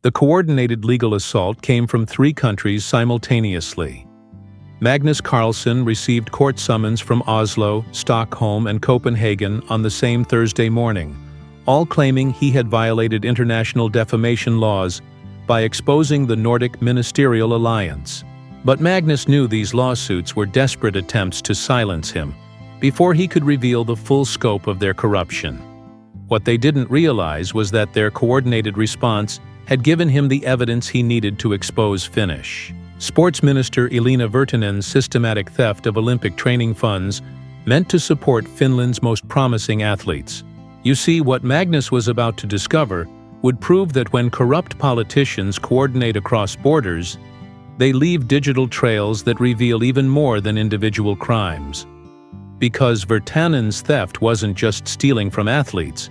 The coordinated legal assault came from 3 countries simultaneously. Magnus Carlsen received court summons from Oslo, Stockholm, and Copenhagen on the same Thursday morning, all claiming he had violated international defamation laws by exposing the Nordic ministerial alliance. But Magnus knew these lawsuits were desperate attempts to silence him before he could reveal the full scope of their corruption. What they didn't realize was that their coordinated response had given him the evidence he needed to expose Finnish. Sports Minister Elina Virtanen's systematic theft of Olympic training funds meant to support Finland's most promising athletes. You see, what Magnus was about to discover would prove that when corrupt politicians coordinate across borders, they leave digital trails that reveal even more than individual crimes. Because Virtanen's theft wasn't just stealing from athletes.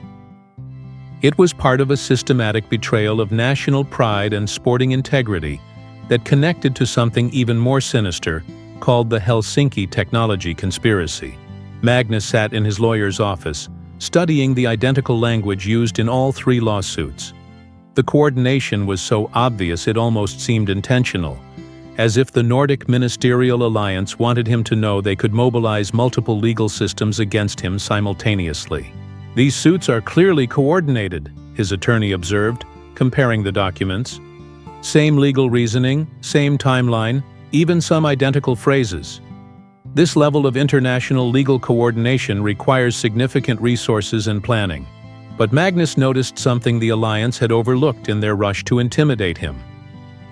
It was part of a systematic betrayal of national pride and sporting integrity that connected to something even more sinister, called the Helsinki technology conspiracy. Magnus sat in his lawyer's office, studying the identical language used in all 3 lawsuits. The coordination was so obvious it almost seemed intentional, as if the Nordic ministerial alliance wanted him to know they could mobilize multiple legal systems against him simultaneously. "These suits are clearly coordinated," his attorney observed, comparing the documents. "Same legal reasoning, same timeline, even some identical phrases. This level of international legal coordination requires significant resources and planning." But Magnus noticed something the alliance had overlooked in their rush to intimidate him.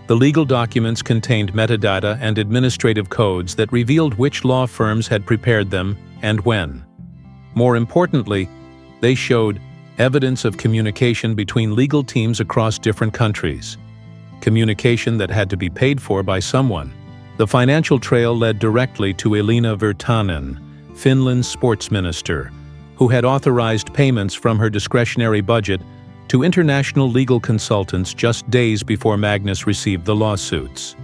The legal documents contained metadata and administrative codes that revealed which law firms had prepared them and when. More importantly, they showed evidence of communication between legal teams across different countries. Communication that had to be paid for by someone. The financial trail led directly to Elina Virtanen, Finland's sports minister, who had authorized payments from her discretionary budget to international legal consultants just days before Magnus received the lawsuits.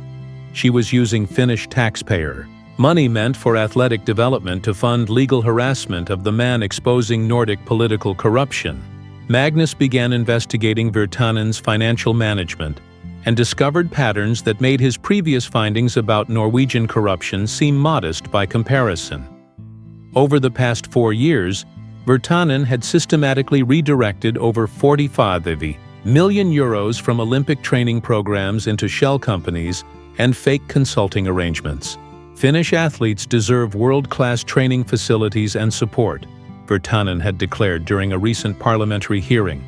She was using Finnish taxpayer money meant for athletic development to fund legal harassment of the man exposing Nordic political corruption. Magnus began investigating Virtanen's financial management and discovered patterns that made his previous findings about Norwegian corruption seem modest by comparison. Over the past 4 years, Virtanen had systematically redirected over 45 million euros from Olympic training programs into shell companies and fake consulting arrangements. Finnish athletes deserve world-class training facilities and support, Virtanen had declared during a recent parliamentary hearing.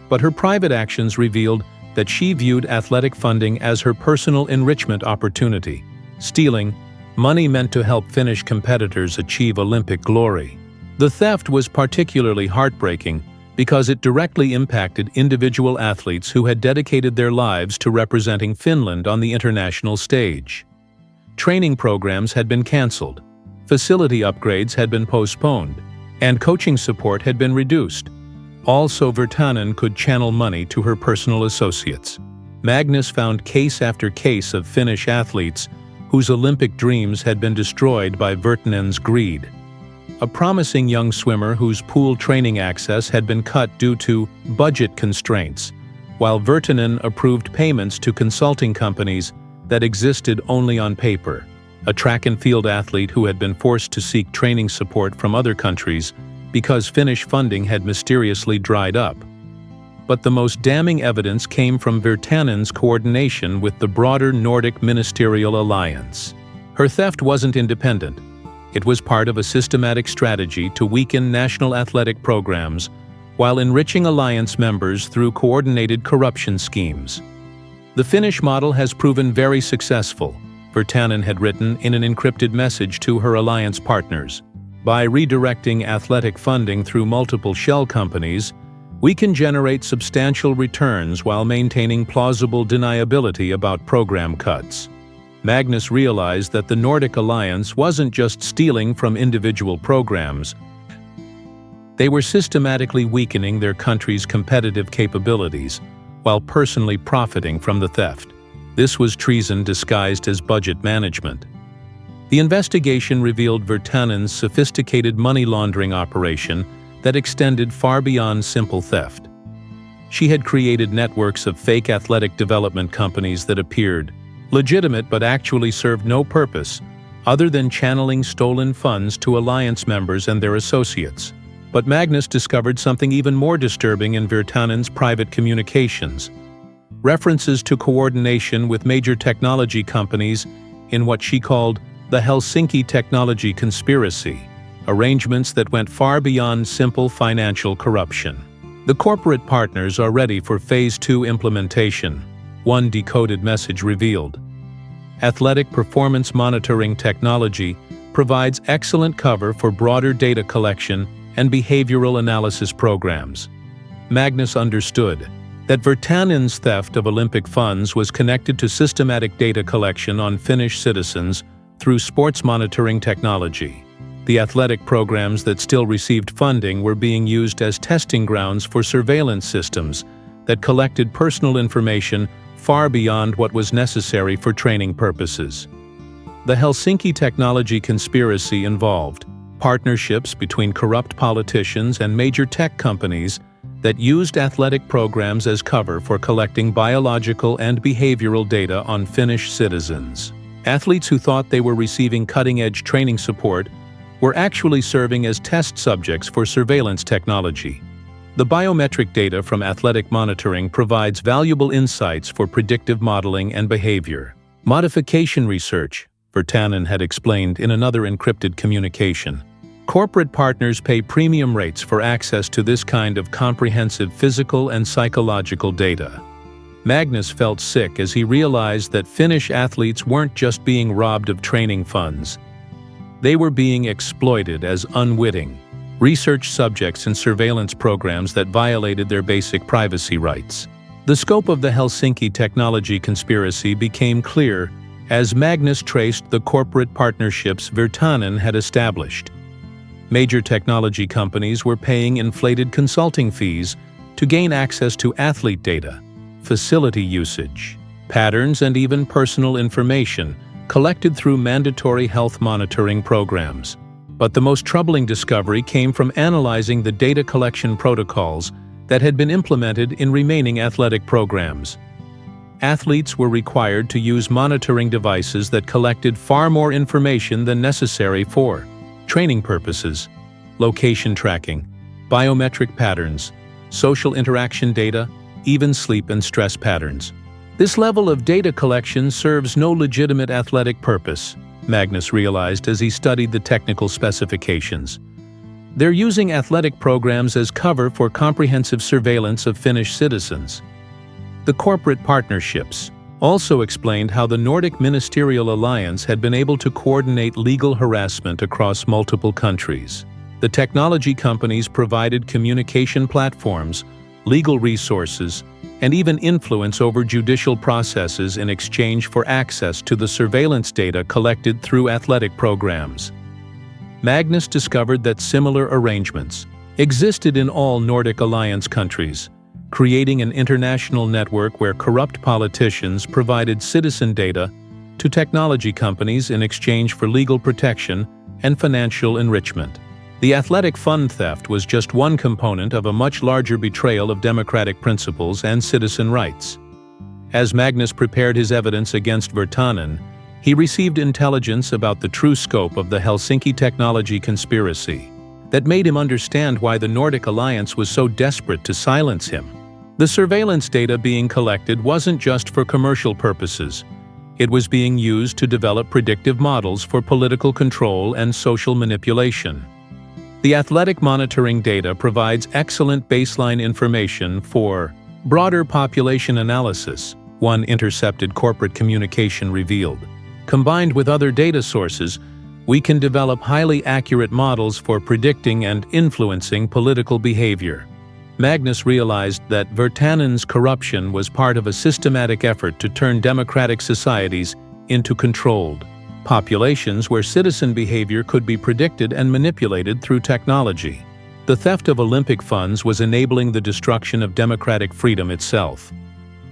But her private actions revealed that she viewed athletic funding as her personal enrichment opportunity, stealing money meant to help Finnish competitors achieve Olympic glory. The theft was particularly heartbreaking because it directly impacted individual athletes who had dedicated their lives to representing Finland on the international stage. Training programs had been cancelled, facility upgrades had been postponed, and coaching support had been reduced. Also, Virtanen could channel money to her personal associates. Magnus found case after case of Finnish athletes whose Olympic dreams had been destroyed by Virtanen's greed. A promising young swimmer whose pool training access had been cut due to budget constraints, while Virtanen approved payments to consulting companies that existed only on paper. A track and field athlete who had been forced to seek training support from other countries because Finnish funding had mysteriously dried up. But the most damning evidence came from Virtanen's coordination with the broader Nordic ministerial alliance. Her theft wasn't independent. It was part of a systematic strategy to weaken national athletic programs while enriching alliance members through coordinated corruption schemes. "The Finnish model has proven very successful," Virtanen had written in an encrypted message to her alliance partners. "By redirecting athletic funding through multiple shell companies, we can generate substantial returns while maintaining plausible deniability about program cuts." Magnus realized that the Nordic alliance wasn't just stealing from individual programs. They were systematically weakening their country's competitive capabilities while personally profiting from the theft. This was treason disguised as budget management. The investigation revealed Virtanen's sophisticated money laundering operation that extended far beyond simple theft. She had created networks of fake athletic development companies that appeared legitimate but actually served no purpose other than channeling stolen funds to alliance members and their associates. But Magnus discovered something even more disturbing in Virtanen's private communications: references to coordination with major technology companies in what she called the Helsinki technology conspiracy, arrangements that went far beyond simple financial corruption. The corporate partners are ready for Phase 2 implementation, one decoded message revealed. Athletic performance monitoring technology provides excellent cover for broader data collection and behavioral analysis programs. Magnus understood that Virtanen's theft of Olympic funds was connected to systematic data collection on Finnish citizens through sports monitoring technology. The athletic programs that still received funding were being used as testing grounds for surveillance systems that collected personal information far beyond what was necessary for training purposes. The Helsinki technology conspiracy involved partnerships between corrupt politicians and major tech companies that used athletic programs as cover for collecting biological and behavioral data on Finnish citizens. Athletes who thought they were receiving cutting-edge training support were actually serving as test subjects for surveillance technology. The biometric data from athletic monitoring provides valuable insights for predictive modeling and behavior modification research, Virtanen had explained in another encrypted communication. Corporate partners pay premium rates for access to this kind of comprehensive physical and psychological data. Magnus felt sick as he realized that Finnish athletes weren't just being robbed of training funds. They were being exploited as unwitting research subjects in surveillance programs that violated their basic privacy rights. The scope of the Helsinki technology conspiracy became clear as Magnus traced the corporate partnerships Virtanen had established. Major technology companies were paying inflated consulting fees to gain access to athlete data, facility usage, patterns, and even personal information collected through mandatory health monitoring programs. But the most troubling discovery came from analyzing the data collection protocols that had been implemented in remaining athletic programs. Athletes were required to use monitoring devices that collected far more information than necessary for training purposes, location tracking, biometric patterns, social interaction data, even sleep and stress patterns. This level of data collection serves no legitimate athletic purpose, Magnus realized as he studied the technical specifications. They're using athletic programs as cover for comprehensive surveillance of Finnish citizens. The corporate partnerships also explained how the Nordic ministerial alliance had been able to coordinate legal harassment across multiple countries. The technology companies provided communication platforms, legal resources, and even influence over judicial processes in exchange for access to the surveillance data collected through athletic programs. Magnus discovered that similar arrangements existed in all Nordic alliance countries, creating an international network where corrupt politicians provided citizen data to technology companies in exchange for legal protection and financial enrichment. The athletic fund theft was just one component of a much larger betrayal of democratic principles and citizen rights. As Magnus prepared his evidence against Virtanen, he received intelligence about the true scope of the Helsinki technology conspiracy that made him understand why the Nordic alliance was so desperate to silence him. The surveillance data being collected wasn't just for commercial purposes. It was being used to develop predictive models for political control and social manipulation. The athletic monitoring data provides excellent baseline information for broader population analysis, one intercepted corporate communication revealed. Combined with other data sources, we can develop highly accurate models for predicting and influencing political behavior. Magnus realized that Virtanen's corruption was part of a systematic effort to turn democratic societies into controlled populations where citizen behavior could be predicted and manipulated through technology. The theft of Olympic funds was enabling the destruction of democratic freedom itself.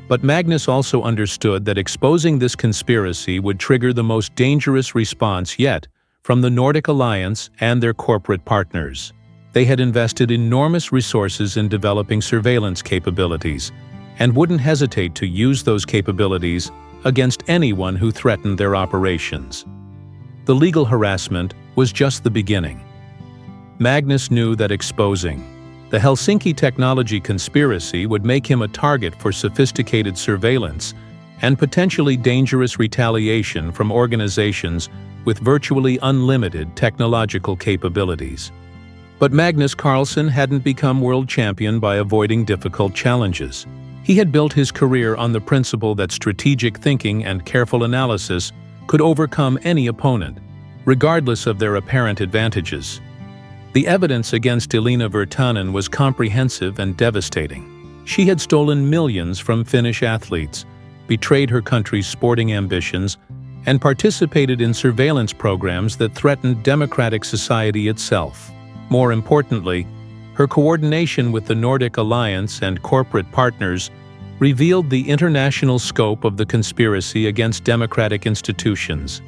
But Magnus also understood that exposing this conspiracy would trigger the most dangerous response yet from the Nordic alliance and their corporate partners. They had invested enormous resources in developing surveillance capabilities and wouldn't hesitate to use those capabilities against anyone who threatened their operations. The legal harassment was just the beginning. Magnus knew that exposing the Helsinki technology conspiracy would make him a target for sophisticated surveillance and potentially dangerous retaliation from organizations with virtually unlimited technological capabilities. But Magnus Carlsen hadn't become world champion by avoiding difficult challenges. He had built his career on the principle that strategic thinking and careful analysis could overcome any opponent, regardless of their apparent advantages. The evidence against Elina Virtanen was comprehensive and devastating. She had stolen millions from Finnish athletes, betrayed her country's sporting ambitions, and participated in surveillance programs that threatened democratic society itself. More importantly, her coordination with the Nordic alliance and corporate partners revealed the international scope of the conspiracy against democratic institutions.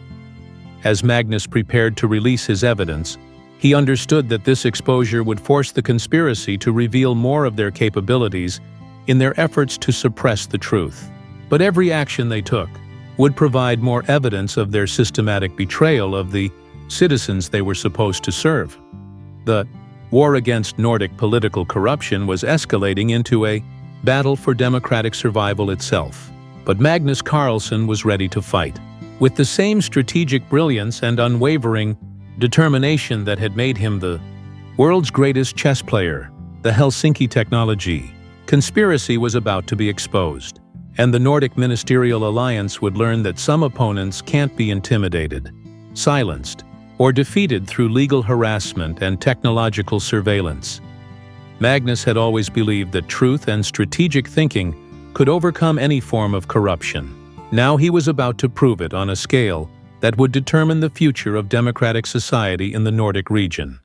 As Magnus prepared to release his evidence, he understood that this exposure would force the conspiracy to reveal more of their capabilities in their efforts to suppress the truth. But every action they took would provide more evidence of their systematic betrayal of the citizens they were supposed to serve. The war against Nordic political corruption was escalating into a battle for democratic survival itself. But Magnus Carlsen was ready to fight. With the same strategic brilliance and unwavering determination that had made him the world's greatest chess player, the Helsinki technology conspiracy was about to be exposed, and the Nordic ministerial alliance would learn that some opponents can't be intimidated, silenced, or defeated through legal harassment and technological surveillance. Magnus had always believed that truth and strategic thinking could overcome any form of corruption. Now he was about to prove it on a scale that would determine the future of democratic society in the Nordic region.